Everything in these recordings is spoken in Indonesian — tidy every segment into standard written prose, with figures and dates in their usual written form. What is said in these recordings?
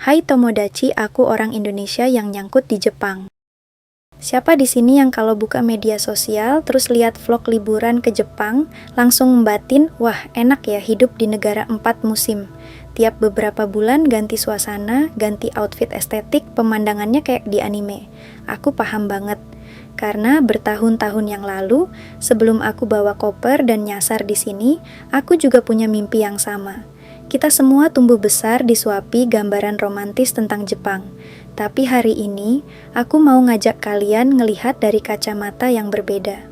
Hai Tomodachi, aku orang Indonesia yang nyangkut di Jepang. Siapa di sini yang kalau buka media sosial terus lihat vlog liburan ke Jepang, langsung membatin, wah enak ya hidup di negara 4 musim. Tiap beberapa bulan ganti suasana, ganti outfit estetik, pemandangannya kayak di anime. Aku paham banget. Karena bertahun-tahun yang lalu, sebelum aku bawa koper dan nyasar di sini, aku juga punya mimpi yang sama. Kita semua tumbuh besar disuapi gambaran romantis tentang Jepang. Tapi hari ini, aku mau ngajak kalian ngelihat dari kacamata yang berbeda.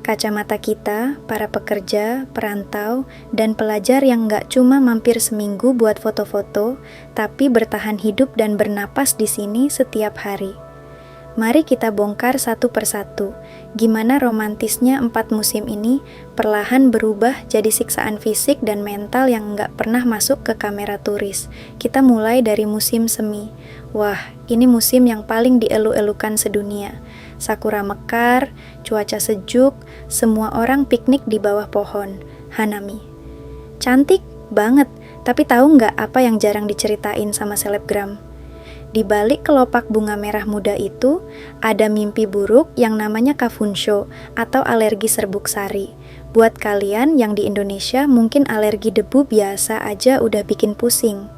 Kacamata kita, para pekerja, perantau, dan pelajar yang nggak cuma mampir seminggu buat foto-foto, tapi bertahan hidup dan bernapas di sini setiap hari. Mari kita bongkar satu persatu, gimana romantisnya 4 musim ini perlahan berubah jadi siksaan fisik dan mental yang nggak pernah masuk ke kamera turis. Kita mulai dari musim semi. Wah, ini musim yang paling dielu-elukan sedunia. Sakura mekar, cuaca sejuk, semua orang piknik di bawah pohon. Hanami. Cantik banget, tapi tahu nggak apa yang jarang diceritain sama selebgram? Di balik kelopak bunga merah muda itu, ada mimpi buruk yang namanya kafunsho atau alergi serbuk sari. Buat kalian yang di Indonesia mungkin alergi debu biasa aja udah bikin pusing.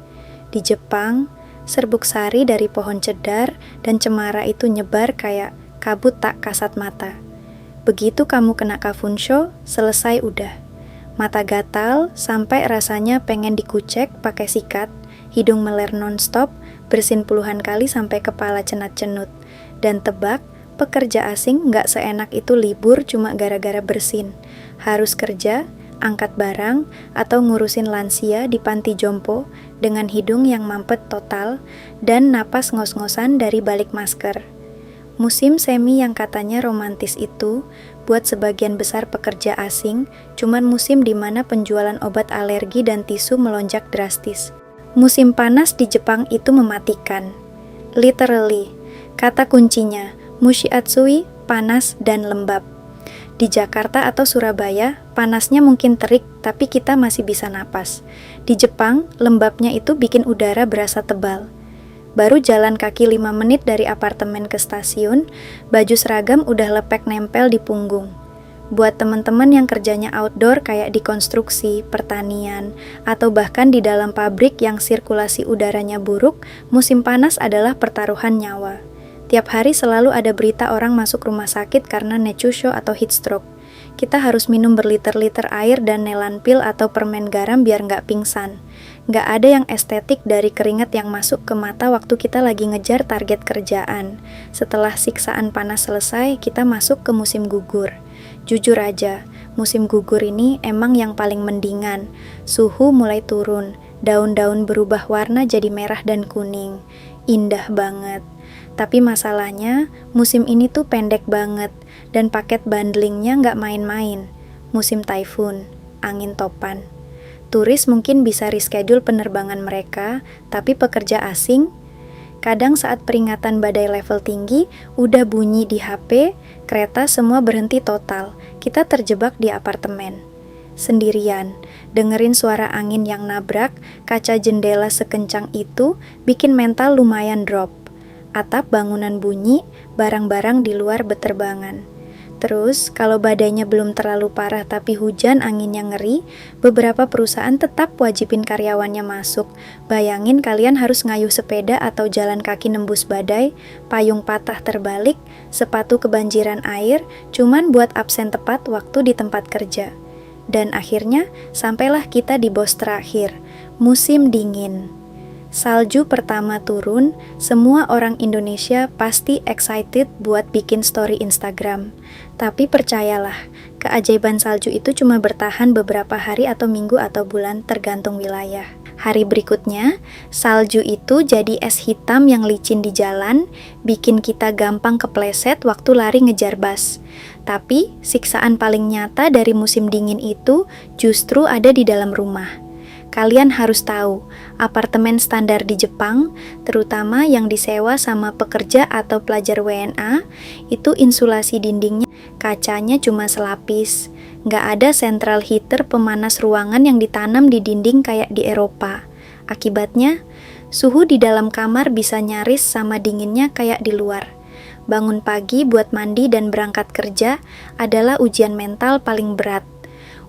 Di Jepang, serbuk sari dari pohon cedar dan cemara itu nyebar kayak kabut tak kasat mata. Begitu kamu kena kafunsho, selesai udah. Mata gatal sampai rasanya pengen dikucek pakai sikat, hidung meler nonstop, bersin puluhan kali sampai kepala cenat-cenut. Dan tebak, pekerja asing nggak seenak itu libur cuma gara-gara bersin. Harus kerja, angkat barang, atau ngurusin lansia di panti jompo dengan hidung yang mampet total dan napas ngos-ngosan dari balik masker. Musim semi yang katanya romantis itu, buat sebagian besar pekerja asing, cuman musim di mana penjualan obat alergi dan tisu melonjak drastis. Musim panas di Jepang itu mematikan. Literally, kata kuncinya, mushiatsui, panas dan lembab. Di Jakarta atau Surabaya, panasnya mungkin terik, tapi kita masih bisa napas. Di Jepang, lembabnya itu bikin udara berasa tebal. Baru jalan kaki 5 menit dari apartemen ke stasiun, baju seragam udah lepek nempel di punggung. Buat teman-teman yang kerjanya outdoor kayak di konstruksi, pertanian, atau bahkan di dalam pabrik yang sirkulasi udaranya buruk, musim panas adalah pertaruhan nyawa. Tiap hari selalu ada berita orang masuk rumah sakit karena netsusho atau heat stroke. Kita harus minum berliter-liter air dan nelan pil atau permen garam biar nggak pingsan. Nggak ada yang estetik dari keringat yang masuk ke mata waktu kita lagi ngejar target kerjaan. Setelah siksaan panas selesai, kita masuk ke musim gugur. Jujur aja, musim gugur ini emang yang paling mendingan. Suhu mulai turun, daun-daun berubah warna jadi merah dan kuning. Indah banget. Tapi masalahnya, musim ini tuh pendek banget, dan paket bundlingnya nggak main-main. Musim typhoon, angin topan. Turis mungkin bisa reschedule penerbangan mereka, tapi pekerja asing, kadang saat peringatan badai level tinggi, udah bunyi di HP, kereta semua berhenti total. Kita terjebak di apartemen. Sendirian, dengerin suara angin yang nabrak, kaca jendela sekencang itu, bikin mental lumayan drop. Atap bangunan bunyi, barang-barang di luar beterbangan. Terus, kalau badainya belum terlalu parah tapi hujan anginnya ngeri, beberapa perusahaan tetap wajibin karyawannya masuk. Bayangin kalian harus ngayuh sepeda atau jalan kaki nembus badai, payung patah terbalik, sepatu kebanjiran air, cuman buat absen tepat waktu di tempat kerja. Dan akhirnya, sampailah kita di bos terakhir, musim dingin. Salju pertama turun, semua orang Indonesia pasti excited buat bikin story Instagram. Tapi percayalah, keajaiban salju itu cuma bertahan beberapa hari atau minggu atau bulan tergantung wilayah. Hari berikutnya, salju itu jadi es hitam yang licin di jalan, bikin kita gampang kepleset waktu lari ngejar bus. Tapi, siksaan paling nyata dari musim dingin itu justru ada di dalam rumah. Kalian harus tahu, apartemen standar di Jepang, terutama yang disewa sama pekerja atau pelajar WNA, itu insulasi dindingnya, kacanya cuma selapis. Nggak ada central heater pemanas ruangan yang ditanam di dinding kayak di Eropa. Akibatnya, Suhu di dalam kamar bisa nyaris sama dinginnya kayak di luar. Bangun pagi buat mandi dan berangkat kerja adalah ujian mental paling berat.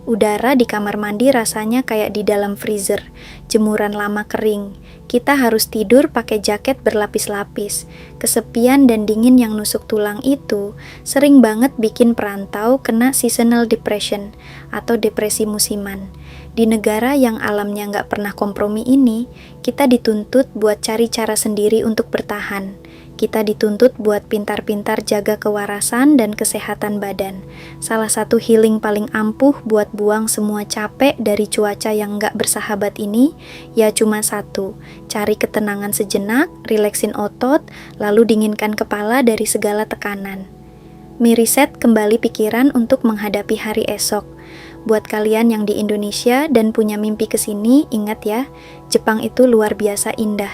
Udara di kamar mandi rasanya kayak di dalam freezer, jemuran lama kering. Kita harus tidur pakai jaket berlapis-lapis. Kesepian dan dingin yang nusuk tulang itu sering banget bikin perantau kena seasonal depression atau depresi musiman. Di negara yang alamnya nggak pernah kompromi ini, kita dituntut buat cari cara sendiri untuk bertahan. Kita dituntut buat pintar-pintar jaga kewarasan dan kesehatan badan. Salah satu healing paling ampuh buat buang semua capek dari cuaca yang nggak bersahabat ini, ya cuma satu, cari ketenangan sejenak, rileksin otot, lalu dinginkan kepala dari segala tekanan. Miriset kembali pikiran untuk menghadapi hari esok. Buat kalian yang di Indonesia dan punya mimpi kesini, ingat ya, Jepang itu luar biasa indah.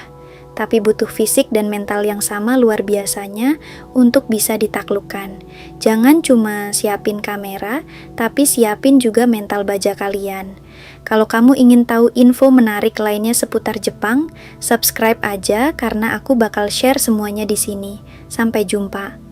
Tapi butuh fisik dan mental yang sama luar biasanya untuk bisa ditaklukkan. Jangan cuma siapin kamera, tapi siapin juga mental baja kalian. Kalau kamu ingin tahu info menarik lainnya seputar Jepang, subscribe aja karena aku bakal share semuanya di sini. Sampai jumpa.